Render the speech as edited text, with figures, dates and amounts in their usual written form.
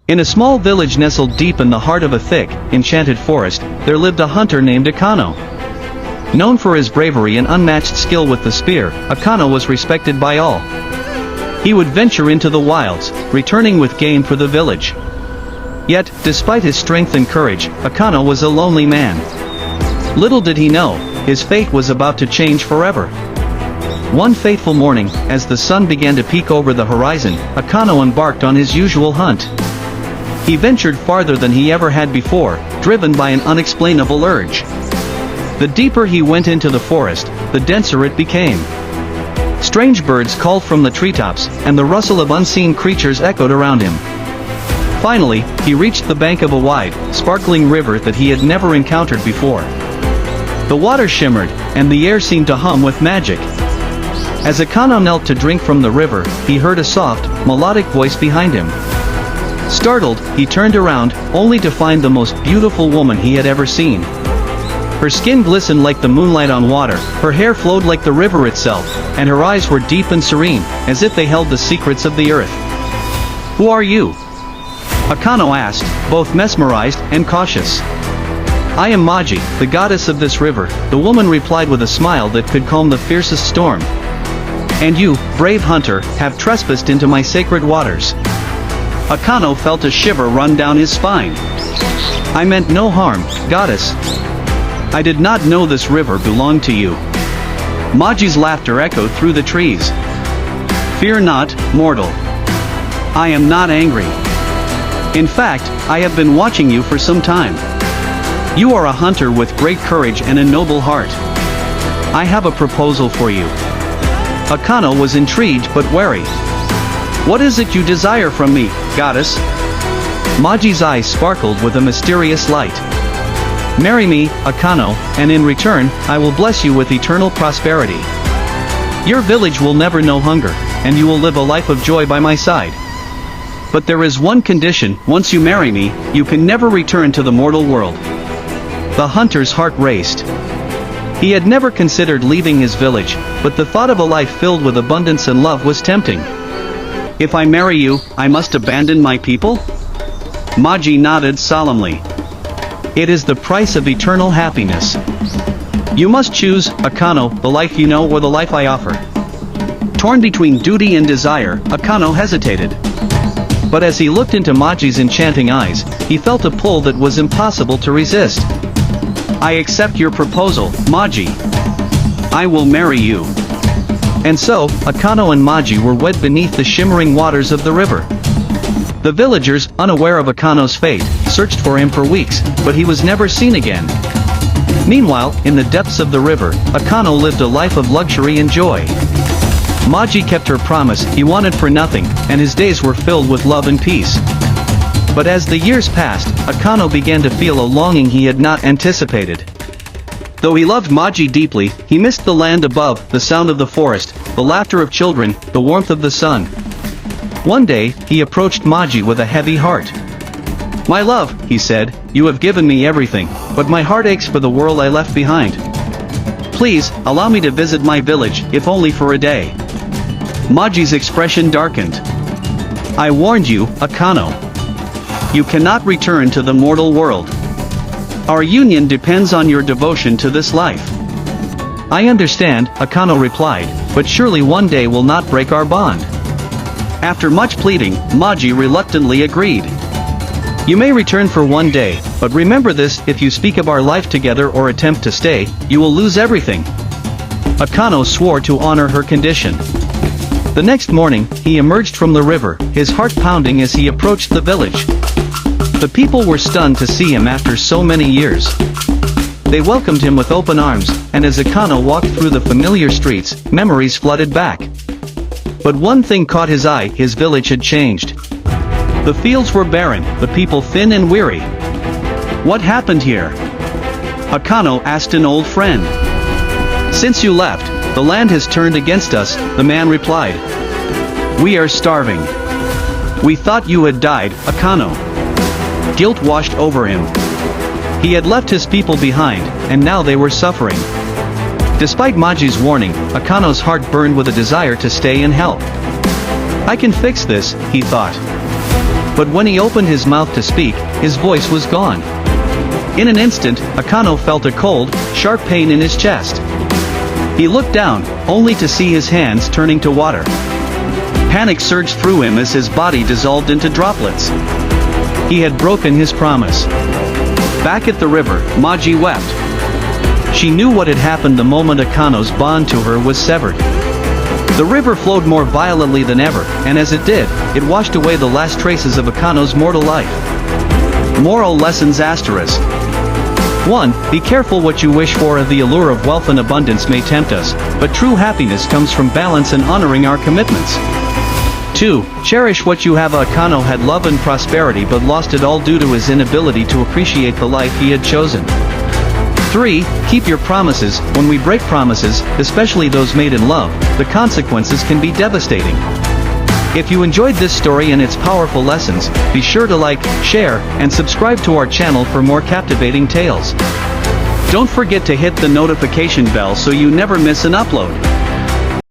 In a small village nestled deep in the heart of a thick, enchanted forest, there lived a hunter named Akano. Known for his bravery and unmatched skill with the spear, Akano was respected by all. He would venture into the wilds, returning with game for the village. Yet, despite his strength and courage, Akano was a lonely man. Little did he know, his fate was about to change forever. One fateful morning, as the sun began to peek over the horizon, Akano embarked on his usual hunt. He ventured farther than he ever had before, driven by an unexplainable urge. The deeper he went into the forest, the denser it became. Strange birds called from the treetops, and the rustle of unseen creatures echoed around him. Finally, he reached the bank of a wide, sparkling river that he had never encountered before. The water shimmered, and the air seemed to hum with magic. As Akano knelt to drink from the river, he heard a soft, melodic voice behind him. Startled, he turned around, only to find the most beautiful woman he had ever seen. Her skin glistened like the moonlight on water, her hair flowed like the river itself, and her eyes were deep and serene, as if they held the secrets of the earth. "Who are you?" Akano asked, both mesmerized and cautious. "I am Maji, the goddess of this river," the woman replied with a smile that could calm the fiercest storm. "And you, brave hunter, have trespassed into my sacred waters." Akano felt a shiver run down his spine. "I meant no harm, goddess. I did not know this river belonged to you." Maji's laughter echoed through the trees. "Fear not, mortal. I am not angry. In fact, I have been watching you for some time. You are a hunter with great courage and a noble heart. I have a proposal for you." Akano was intrigued but wary. "What is it you desire from me, goddess?" Maji's eyes sparkled with a mysterious light. "Marry me, Akano, and in return, I will bless you with eternal prosperity. Your village will never know hunger, and you will live a life of joy by my side. But there is one condition: once you marry me, you can never return to the mortal world." The hunter's heart raced. He had never considered leaving his village, but the thought of a life filled with abundance and love was tempting. "If I marry you, I must abandon my people?" Maji nodded solemnly. "It is the price of eternal happiness. You must choose, Akano, the life you know or the life I offer." Torn between duty and desire, Akano hesitated. But as he looked into Maji's enchanting eyes, he felt a pull that was impossible to resist. "I accept your proposal, Maji. I will marry you." And so, Akano and Maji were wed beneath the shimmering waters of the river. The villagers, unaware of Akano's fate, searched for him for weeks, but he was never seen again. Meanwhile, in the depths of the river, Akano lived a life of luxury and joy. Maji kept her promise, he wanted for nothing, and his days were filled with love and peace. But as the years passed, Akano began to feel a longing he had not anticipated. Though he loved Maji deeply, he missed the land above, the sound of the forest, the laughter of children, the warmth of the sun. One day, he approached Maji with a heavy heart. "My love," he said, "you have given me everything, but my heart aches for the world I left behind. Please, allow me to visit my village, if only for a day." Maji's expression darkened. "I warned you, Akano. You cannot return to the mortal world. Our union depends on your devotion to this life." "I understand," Akano replied, "but surely one day will not break our bond." After much pleading, Maji reluctantly agreed. "You may return for one day, but remember this: if you speak of our life together or attempt to stay, you will lose everything." Akano swore to honor her condition. The next morning, he emerged from the river, his heart pounding as he approached the village. The people were stunned to see him after so many years. They welcomed him with open arms, and as Akano walked through the familiar streets, memories flooded back. But one thing caught his eye: his village had changed. The fields were barren, the people thin and weary. "What happened here?" Akano asked an old friend. "Since you left, the land has turned against us," the man replied. "We are starving. We thought you had died, Akano." Guilt washed over him. He had left his people behind, and now they were suffering. Despite Maji's warning, Akano's heart burned with a desire to stay and help. "I can fix this," he thought. but when he opened his mouth to speak, his voice was gone. In an instant, Akano felt a cold, sharp pain in his chest. He looked down, only to see his hands turning to water. Panic surged through him as his body dissolved into droplets. He had broken his promise. Back at the river, Maji wept. She knew what had happened the moment Akano's bond to her was severed. The river flowed more violently than ever, and as it did, it washed away the last traces of Akano's mortal life. Moral lessons asterisk. 1. Be careful what you wish for. The allure of wealth and abundance may tempt us, but true happiness comes from balance and honoring our commitments. 2. Cherish what you have. Akano had love and prosperity but lost it all due to his inability to appreciate the life he had chosen. 3. Keep your promises. When we break promises, especially those made in love, the consequences can be devastating. If you enjoyed this story and its powerful lessons, be sure to like, share, and subscribe to our channel for more captivating tales. Don't forget to hit the notification bell so you never miss an upload.